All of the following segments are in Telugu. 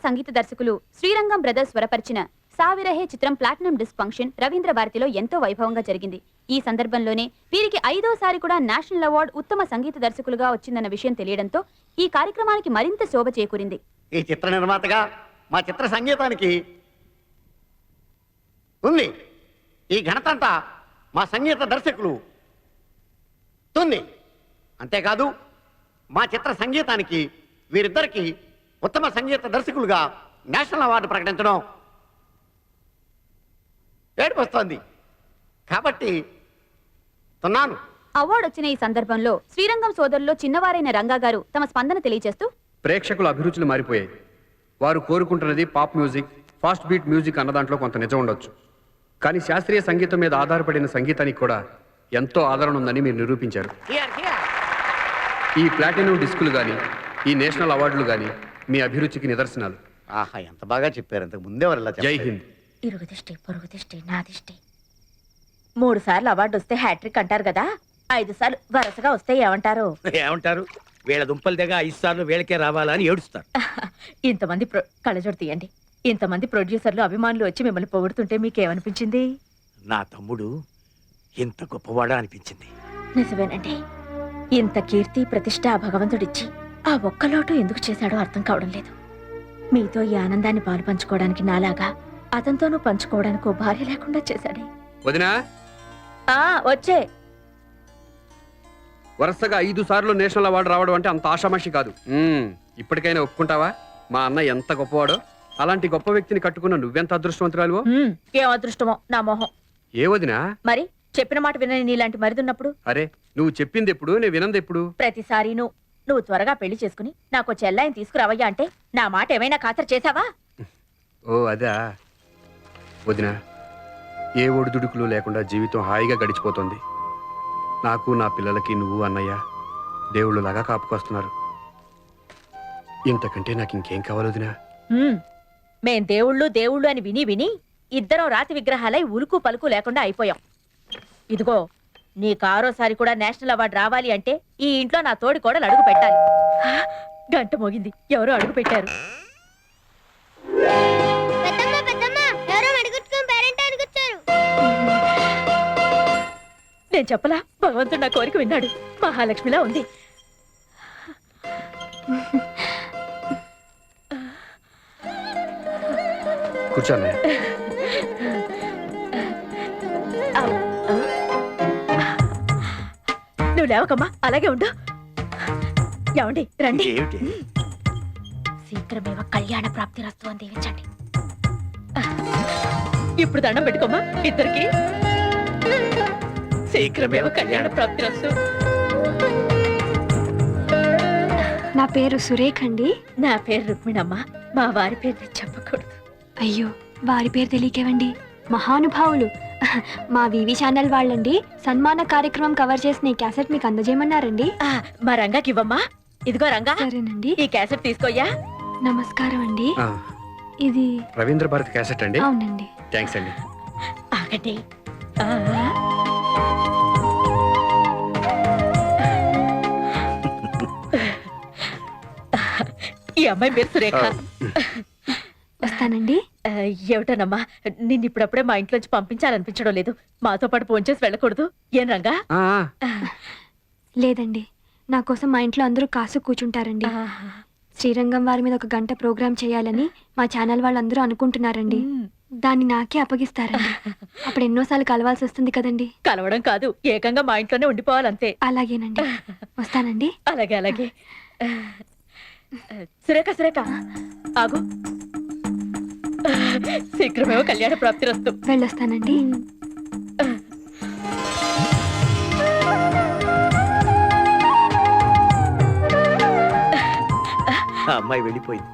సంగీత దర్శకులు శ్రీరంగం బ్రదర్స్ స్వరపరిచిన సావిరహే చిత్రం ప్లాటినం డిస్క్ ఫంక్షన్ రవీంద్ర భారతిలో ఎంతో వైభవంగా జరిగింది. ఈ సందర్భంలోనే వీరికి 5వ సారి కూడా నేషనల్ అవార్డు ఉత్తమ సంగీత దర్శకులుగా వచ్చిందన్న విషయం తెలియడంతో ఈ కార్యక్రమానికి మరింత శోభ చేకూరింది. ఈ చిత్ర నిర్మాతగా మా చిత్ర సంగీతానికి ఉంది. ఈ ఘనత అంతా మా సంగీత దర్శకులు ఉంది. అంతేకాదు మా చిత్ర సంగీతానికి వీరిద్దరికి ఉత్తమ సంగీత దర్శకులుగా నేషనల్ అవార్డు ప్రకటించడం ఏడుపొస్తోంది. కాబట్టి తున్నాను. అవార్డు వచ్చిన ఈ సందర్భంలో శ్రీరంగం సోదరులో చిన్నవారైన రంగా గారు తమ స్పందన తెలియజేస్తూ, ప్రేక్షకుల అభిరుచులు మారిపోయాయి. వారు కోరుకుంటున్నది pop music, fast beat music అన్న దాంట్లో కొంత నిజం ఉండొచ్చు. కానీ శాస్త్రీయ సంగీతం మీద ఆధారపడిన సంగీతానికి కూడా ఎంతో ఆదరణ ఉందని మీరు నిరూపించారు. ఈ ప్లాటినం డిస్కులు కానీ ఈ నేషనల్ అవార్డులు కానీ మీ అభిరుచికి నిదర్శనాలు. ఆహా, ఎంత బాగా చెప్పారు. అంతకు ముందే వారు. జై హింద్. ఇరుగు దిష్టి, పొరుగు దిష్టి, నా దిష్టి. 3 సార్లు అవార్డు వస్తే హ్యాట్రిక్ అంటారు కదా, 5 సార్లు వరుసగా వస్తే ఏమంటారు? ఏమంటారు? వీళ్ళ దుంపల దగ్గర 5 సార్లు వీళ్ళకే రావాలా అని ఏడుస్తారు. ఇంతమంది కళ్ళజోడు తీయండి. ఇంతమంది ప్రొడ్యూసర్లు అభిమానులు వచ్చి మిమ్మల్ని పొగుడుతుంటే మీకేమనిపించింది? నా తమ్ముడు ఇంత గొప్పవాడా అనిపించింది. నిజమేనండి. ఇంత కీర్తి ప్రతిష్ట ఆ భగవంతుడిచ్చి ఆ ఒక్క లోటు ఎందుకు చేశాడో అర్థం కావడం లేదు. మీతో ఈ ఆనందాన్ని పాలు పంచుకోవడానికి నాలాగా అతనితోనూ పంచుకోవడానికి ఓ భార్య లేకుండా చేశాడే. వదినా, వచ్చే వరుసగా 5 సార్లు నేషనల్ అవార్డు రావడం అంటే అంత ఆషామాషి కాదు. ఇప్పటికైనా ఒప్పుకుంటావా? మా అన్న ఎంత గొప్పవాడో. అలాంటి గొప్ప వ్యక్తిని కట్టుకున్న నువ్వెంత అదృష్టవంతురాలువో. ఏం అదృష్టమో నా మొహం. ఏ వదినా? మరి చెప్పిన మాట వినని నీలాంటి మరిదున్నప్పుడు. అరే, నువ్వు చెప్పింది ఎప్పుడు, నేను వినంది ఎప్పుడు? ప్రతిసారి నువ్వు త్వరగా పెళ్లి చేసుకుని నాకు చెల్లాయిని తీసుకురావయ్యా అంటే నా మాట ఏమైనా ఖాతరు చేశావా? ఓ అదా వదినా, ఏ ఒడిదుడుకులు లేకుండా జీవితం హాయిగా గడిచిపోతుంది. నాకు నా పిల్లలకి నువ్వు అన్నయ్య దేవుళ్ళలాగా కాపుకొస్తున్నారు. ఇంతకంటే నాకు ఇంకేం కావాలి వదినా? మేం దేవుళ్ళు అని విని విని ఇద్దరం రాతి విగ్రహాలై ఉలుకు పలుకు లేకుండా అయిపోయాం. ఇదిగో నీకు 6వసారి కూడా నేషనల్ అవార్డు రావాలి అంటే ఈ ఇంట్లో నా తోడి కోడలు అడుగు పెట్టాలి. గంట మోగింది, ఎవరో అడుగు పెట్టారు. నేను చెప్పలా, భగవంతుడు నా కోరిక విన్నాడు. మహాలక్ష్మిలా ఉంది. కూర్చోన్నా. నువ్వు లేవకమ్మా, అలాగే ఉండు. ఏమండి రండి. శీఘ్రమేవ కళ్యాణ ప్రాప్తి రస్తు అని దీవించండి. ఇప్పుడు దండం పెట్టుకోమ్మా ఇద్దరికి. శీఘ్రమేవ కళ్యాణ ప్రాప్తి రస్తు. నా పేరు సురేఖ అండి. నా పేరు రుక్మిణమ్మ. మా వారి పేరు చెప్పకూడదు. అయ్యో, వారి పేరు తెలియకేవండి. మహానుభావులు. మా వివి ఛానల్ వాళ్ళండి సన్మాన కార్యక్రమం కవర్ చేసిన ఈ క్యాసెట్ మీకు అందజేయమన్నారండి. మా రంగాకి ఇవ్వమ్మా. ఇదిగో రంగా. సరేనండి. ఈ క్యాసెట్ తీసుకోయ్యా. నమస్కారం అండి. ఇది రవీంద్ర భారతి క్యాసెట్ అండి? అవునండి. థ్యాంక్స్ అండి. ఆగండి. ఈ అమ్మాయి పేరు సురేఖ. వస్తానండి. ఏమిటోనమ్మా, నిన్ను ఇప్పుడప్పుడే మా ఇంట్లోంచి పంపించాలనిపించడం లేదు. మాతో పాటు ఫోన్ చేసి వెళ్ళకూడదు ఏం రంగా? లేదండి, నా కోసం మా ఇంట్లో అందరూ కాసు కూర్చుంటారండి. శ్రీరంగం వారి మీద 1 గంట ప్రోగ్రామ్ చేయాలని మా ఛానల్ వాళ్ళందరూ అనుకుంటున్నారండి. దాన్ని నాకే అప్పగిస్తారండి. అప్పుడు ఎన్నోసార్లు కలవాల్సి వస్తుంది కదండి. కలవడం కాదు, ఏకంగా మా ఇంట్లోనే ఉండిపోవాలంతే. అలాగేనండి, వస్తానండి. అలాగే అలాగే. సురేఖ సురేఖ ఆగు. శీఘ్రమేవో కళ్యాణ ప్రాప్తి రస్తు. వెళ్ళొస్తానండి. అమ్మాయి వెళ్ళిపోయింది.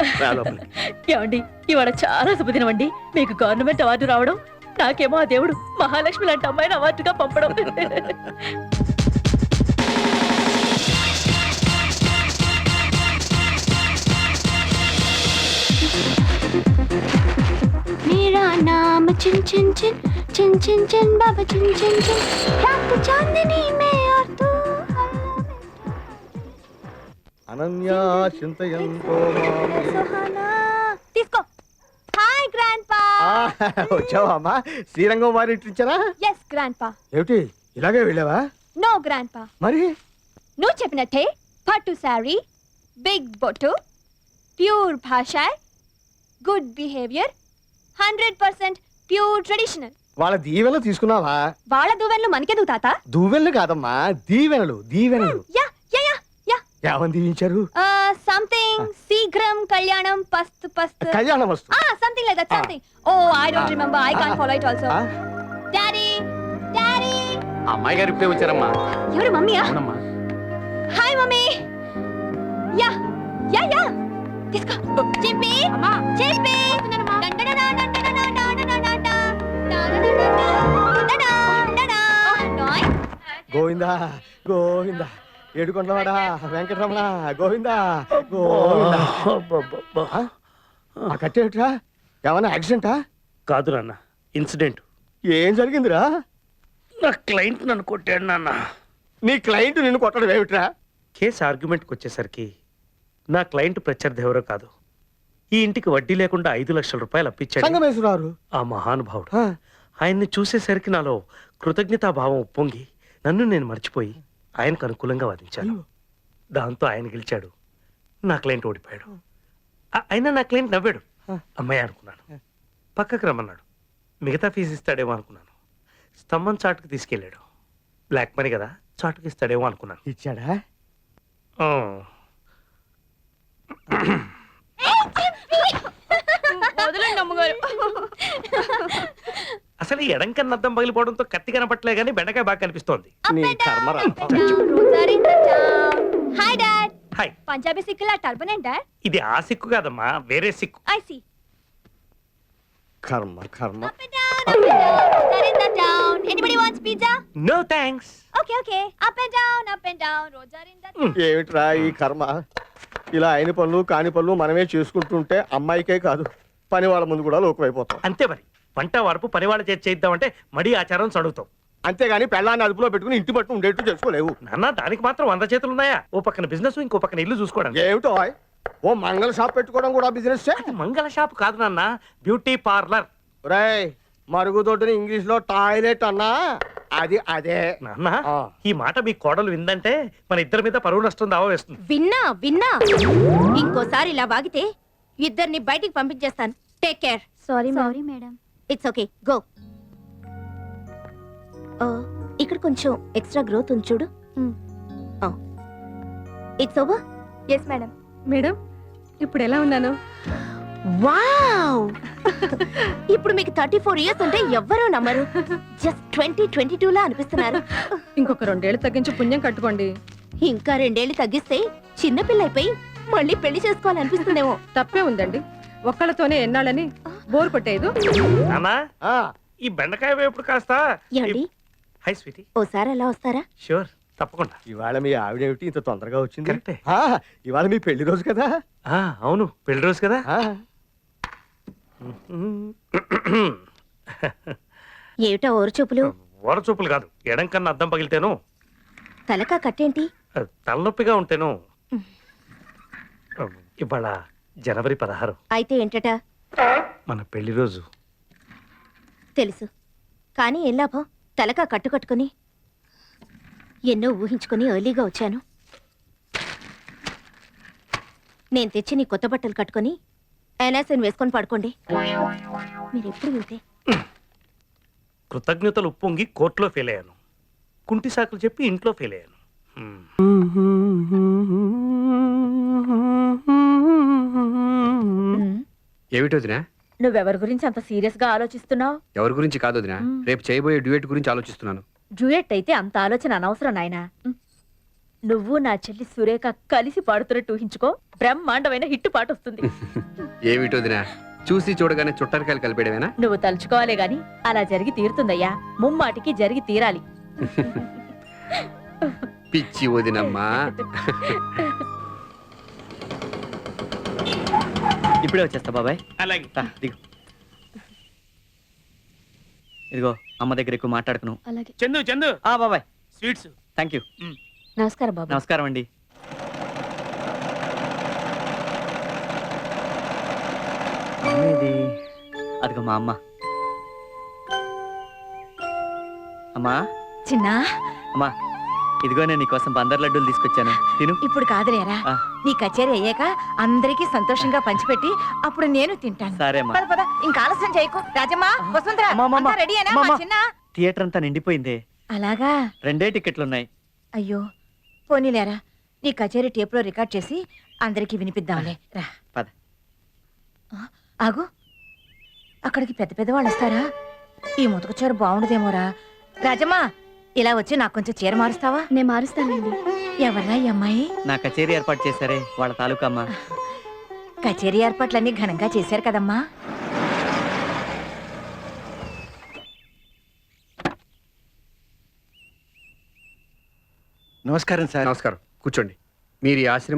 ఏమండి, ఇవాళ చాలా శుభదినం అండి. మీకు గవర్నమెంట్ అవార్డు రావడం, నాకేమో ఆ దేవుడు మహాలక్ష్మి లాంటి అమ్మాయిని అవార్డుగా పంపడం. मेरा नाम चिन चिन चिन चिन चिन चिन बाबा चिन चिन चिन रात चांदनी में और तू అనన్యా చింతయంతో सुहाना వచ్చావా అమ్మా? శ్రీరంగం వారి ఇంటి నుంచేనా? ఎస్ గ్రాండ్ పా. ఏమిటి ఇలాగే వెళ్ళావా? నో గ్రాండ్ పా, మరి నువ్వు చెప్పినట్టే పట్టు శారీ, బిగ్ బొట్టు, ప్యూర్ భాష, గుడ్ బిహేవియర్, 100% ప్యూర్ ట్రెడిషనల్. వాళ్ళ దీవెనలు తీసుకున్నావా? వాళ్ళ దువ్వెనలు మనకెందుకు తాత? దువ్వెనలు కాదమ్మా, దీవెనలు దీవెనలు. Yeah yeah yeah yeah. ఏమని దీవించారు? సంథింగ్ శీఘ్రం కళ్యాణం పస్తు పస్తు. కళ్యాణం వస్తు. Something like that, something. Oh I don't remember, I can't follow it also. Daddy daddy. అమ్మాయి గారు ఇప్పుడే వచ్చారమ్మా. ఎవరు? మమ్మీయా? అవునమ్మా. Hi mummy. Yeah yeah yeah. తీసుకో. చింపి అమ్మా, చింపి. గోవిందా గోవిందా, ఏడుకొండవాడా వెంకటరమణ గోవిందా గోవిందా. ఆ కట్టేమిట్రా? ఏమన్నా యాక్సిడెంటా? కాదు నాన్న, ఇన్సిడెంట్. ఏం జరిగిందిరా? నా క్లయింట్ నన్ను కొట్టాడు నాన్న. నీ క్లయింట్ నిన్ను కొట్టడం ఏమిట్రా? కేసు ఆర్గ్యుమెంట్కి వచ్చేసరికి నా క్లయింట్ ప్రత్యర్థి ఎవరో కాదు, ఈ ఇంటికి వడ్డీ లేకుండా 5 లక్షల రూపాయలు అప్పించాడు సంగమేశ్వరారు. ఆ మహానుభావుడు. ఆ, ఆయన్ని చూసేసరికి నాలో కృతజ్ఞతాభావం ఉప్పొంగి నన్ను నేను మర్చిపోయి ఆయనకు అనుకూలంగా వాదించాను. దాంతో ఆయన గెలిచాడు, నా క్లయింట్ ఓడిపోయాడు. అయినా నా క్లయింట్ నవ్వాడు. అమ్మాయి అనుకున్నాను. పక్కకు రమ్మన్నాడు. మిగతా ఫీజు ఇస్తాడేమో అనుకున్నాను. స్తంభం చాటుకు తీసుకెళ్ళాడు. బ్లాక్ మనీ కదా, చాటుకు ఇస్తాడేమో అనుకున్నాను. ఇచ్చాడా? ఆ. అసలు ఈ ఎడం కన్నా అద్దం పగిలిపోవడంతో కత్తి కనపట్లే గానీ బెండకాయ బాగా కనిపిస్తోంది. నీ కర్మరా. Hi dad. హాయ్. పంజాబీ సిక్కులా టర్బనెంట్ డాడ్. ఇది ఆ సిక్కు కాదమ్మా, వేరే సిక్కు. I see. కర్మ కర్మ. Up and down, up and down. Rosa in the town. Anybody wants pizza? No thanks. Okay, okay. Up and down, up and down. Rosa in the town. ఏమిట్రా ఈ కర్మ? ఇలా అయిన పనులు కాని పనులు మనమే చేసుకుంటుంటే అమ్మాయికే కాదు పని వాళ్ళ ముందు కూడా లోకమైపోతాం. అంతే మరి, వంట వరపు పనివాళ్ళ చేతి చేద్దామంటే మడి ఆచారం చదువుతాం. అంతేగాని పెళ్ళాన్ని అదుపులో పెట్టుకుని ఇంటి పట్టు ఉండేట్టు చేసుకోలేవు. నాన్న దానికి మాత్రం 100 చేతులు ఉన్నాయా? ఓ పక్కన బిజినెస్, ఇంకో పక్కన ఇల్లు చూసుకోవడం. ఏమిటో ఓ మంగళ షాప్ పెట్టుకోవడం కూడా బిజినెస్. అది మంగళ షాప్ కాదు నాన్న, బ్యూటీ పార్లర్. రేయ్, మరుగుదొడ్డిని ఇంగ్లీష్ లో టాయిలెట్ అన్నా అది అదే. నాన్న ఆ. ఈ మాట మీ కోడలు విందంటే మన ఇద్దరి మీద పరువు నష్టం దావా వేస్తుంది. విన్నా విన్నా, ఇంకోసారి ఇలా వాగితే ఇద్దరిని బయటికి పంపించేస్తాను. Take care. Sorry madam. It's okay, go. ఇక్కడ కొంచెం ఎక్స్ట్రా గ్రోత్ ఉంది చూడు. It's over. Yes, madam. Madam, ఇప్పుడు ఎలా ఉన్నాను? వావ్. ఇప్పుడు మీకు 34 ఇయర్స్ అంటే ఎవ్వరూ నమ్మరు. జస్ట్ 2022 లా అనిపిస్తున్నారు. ఇంకొక 2 ఏళ్ళు తగ్గించి పుణ్యం కట్టుకోండి. ఇంకా 2 ఏళ్ళు తగ్గిస్తే చిన్నపిల్ల అయిపోయి మళ్ళీ పెళ్లి చేసుకోవాలనిపిస్తుందేమో. తప్పే ఉందండి, ఒక్కళ్ళతోనే ఎన్నాళ్ళని బోర్ కొట్టేదు. నాన్న ఆ, ఈ బెండకాయ వేపుడు కాస్త. ఏమండి, హై స్వీటీ. ఓసారి అలా వస్తారా? షూర్, తప్పకుండా. ఇవాళ మీ ఆవిడేమిటి ఇంత తొందరగా వచ్చింది? కరెక్టే. ఆ, ఇవాళ మీ పెళ్లి రోజు కదా? అవును, పెళ్లి రోజు కదా. ఆ, ఏమిటా ఓరు చూపులు? ఓర చూపులు కాదు, ఎడం కన్నా అద్దం పగిలితేను, తలకా కట్టేంటి? తలనొప్పిగా ఉంటేను. ఇవాళ జనవరి 16. అయితే ఏంటట? మన పెళ్లి రోజు. తెలుసు, కానీ ఏం లాభం? తలకా కట్టుకట్టుకుని ఎన్నో ఊహించుకుని ఎర్లీగా వచ్చాను. నేను తెచ్చి నీ కొత్త బట్టలు కట్టుకుని ఎనాసిన్ వేసుకొని పడుకోండి. మీరెప్పుడు వింటే. కృతజ్ఞతలు ఉప్పొంగి కోర్టులో ఫెయిల్ అయ్యాను. కుంటి సాకులు చెప్పి ఇంట్లో ఫెయిల్ అయ్యాను. ఏమిటి వదినా? నువ్వెవరి గురించి అంత సీరియస్ గా ఆలోచిస్తున్నావు? ఎవరి గురించి కాదు వదినా, రేపు చేయబోయే డ్యూయట్ గురించి ఆలోచిస్తున్నాను. డ్యూయెట్ అయితే అంత ఆలోచన అనవసరం నాయనా. నువ్వు నా చెల్లి సురేఖ కలిసి పాడుతున్నట్టు ఊహించుకో, బ్రహ్మాండమైన హిట్టు పాట వస్తుంది. ఏమిటి వదినా, చూసి చూడగానే చుట్టరికాయలు కలిపేయడమేనా? నువ్వు తలుచుకోవాలే గాని అలా జరిగి తీరుతుందయ్యా. ముమ్మాటికి జరిగి తీరాలి. పిచ్చి వదినమ్మా. ఇప్పుడే వచ్చేస్తా బాబాయ్. అలాగే. దిగు. ఇదిగో అమ్మ దగ్గర ఎక్కువ మాట్లాడుకును. అలాగే. చందు చందు, బాబాయ్ స్వీట్స్. Thank you. నమస్కారం బాబు. నమస్కారం అండి. అదిగో మా అమ్మ. అమ్మా చిన్నా అమ్మా ఇదిగో నేను నీకోసం బందర్ లడ్డూలు తీసుకొచ్చాను తిను ఇప్పుడు కాదులేరా ఆ. నీ కచేరీ అయ్యాక అందరికీ సంతోషంగా పంచిపెట్టి అప్పుడు నేను తింటాను సరే అమ్మా పద పద ఇంకా ఆలస్యం చేయకు రాజమ్మా వసుంధరా అమ్మా, అమ్మా, రెడీ అయినా అమ్మా, మా అమ్మా. చిన్న థియేటర్ అంతా నిండిపోయిందే అలాగా 2 టికెట్లు ఉన్నాయి. అయ్యో పోనీలేరా నీ కచేరీ టేప్లో రికార్డ్ చేసి అందరికీ వినిపిద్దాంలే రా పద. ఆగు అక్కడికి పెద్ద పెద్ద వాళ్ళు వస్తారా ఈ ముతక చీర బాగుండదేమోరా రాజమ్మా ఇలా వచ్చి నాకు కొంచెం చీర మారుస్తావా నేను మారుస్తానండి. ఎవర్రా ఈ అమ్మాయి నా కచేరీ ఏర్పాటు చేశారే వాళ్ళ తాలూకా అమ్మా. కచేరీ ఏర్పాట్లన్నీ ఘనంగా చేశారు కదమ్మా నమస్కారం కూర్చోండి. మీరు ఈ ఆశ్రమం